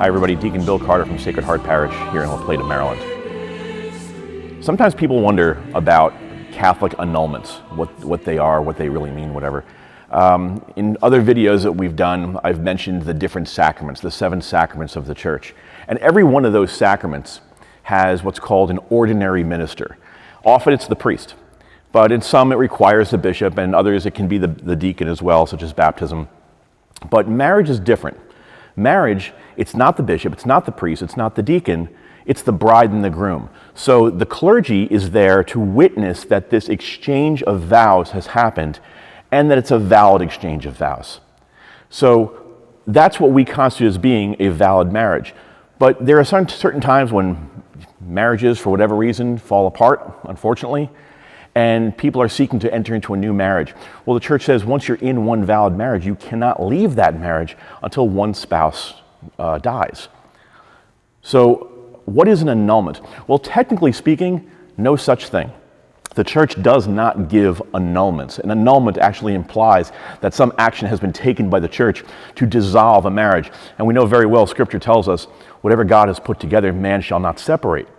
Hi everybody, Deacon Bil from Sacred Heart Parish here in La Plata, Maryland. Sometimes people wonder about Catholic annulments, what they are, what they really mean, whatever. In other videos that we've done, I've mentioned the different sacraments, the 7 sacraments of the Church. And every one of those sacraments has what's called an ordinary minister. Often it's the priest, but in some it requires the bishop, and others it can be the deacon as well, such as baptism. But marriage is different. Marriage, it's not the bishop, it's not the priest, it's not the deacon, it's the bride and the groom. So the clergy is there to witness that this exchange of vows has happened and that it's a valid exchange of vows. So that's what we constitute as being a valid marriage. But there are certain times when marriages, for whatever reason, fall apart, unfortunately, and people are seeking to enter into a new marriage. Well, the Church says once you're in one valid marriage, you cannot leave that marriage until one spouse dies. So what is an annulment? Well, technically speaking, no such thing. The Church does not give annulments. An annulment actually implies that some action has been taken by the Church to dissolve a marriage. And we know very well, Scripture tells us, whatever God has put together, man shall not separate.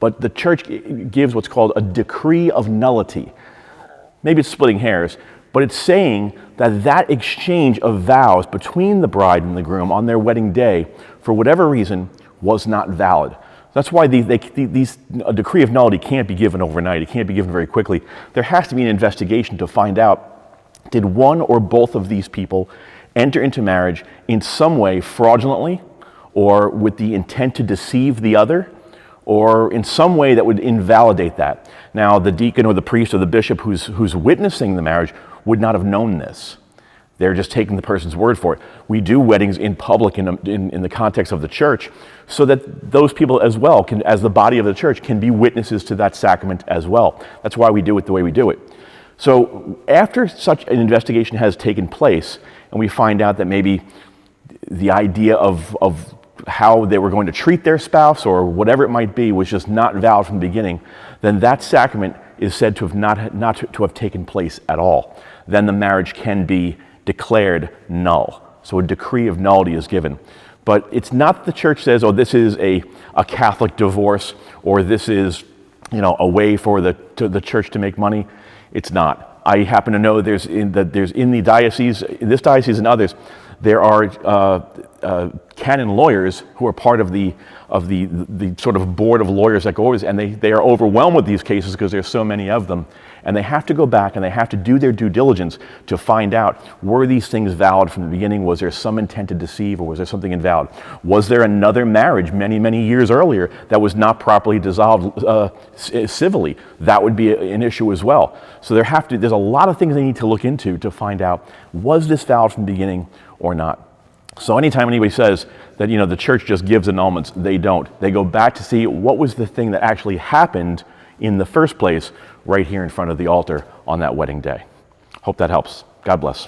But the Church gives what's called a decree of nullity. Maybe it's splitting hairs, but it's saying that that exchange of vows between the bride and the groom on their wedding day, for whatever reason, was not valid. That's why a decree of nullity can't be given overnight. It can't be given very quickly. There has to be an investigation to find out, did one or both of these people enter into marriage in some way fraudulently or with the intent to deceive the other, or in some way that would invalidate that. Now, the deacon or the priest or the bishop who's witnessing the marriage would not have known this. They're just taking the person's word for it. We do weddings in public in the context of the Church so that those people as well, as the body of the Church, can be witnesses to that sacrament as well. That's why we do it the way we do it. So after such an investigation has taken place and we find out that maybe the idea of how they were going to treat their spouse or whatever it might be was just not valid from the beginning, then that sacrament is said to have not to have taken place at all. Then the marriage can be declared null. So a decree of nullity is given. But it's not the Church says, oh, this is a Catholic divorce, or this is, a way for the Church to make money. It's not. I happen to know there's in the diocese, in this diocese and others, there are canon lawyers who are part of the sort of board of lawyers that go over this, and they are overwhelmed with these cases because there's so many of them, and they have to go back and they have to do their due diligence to find out, were these things valid from the beginning? Was there some intent to deceive, or was there something invalid? Was there another marriage many years earlier that was not properly dissolved civilly? That would be an issue as well. So there's a lot of things they need to look into to find out, was this valid from the beginning or not? So anytime anybody says that, the Church just gives annulments, they don't. They go back to see what was the thing that actually happened in the first place right here in front of the altar on that wedding day. Hope that helps. God bless.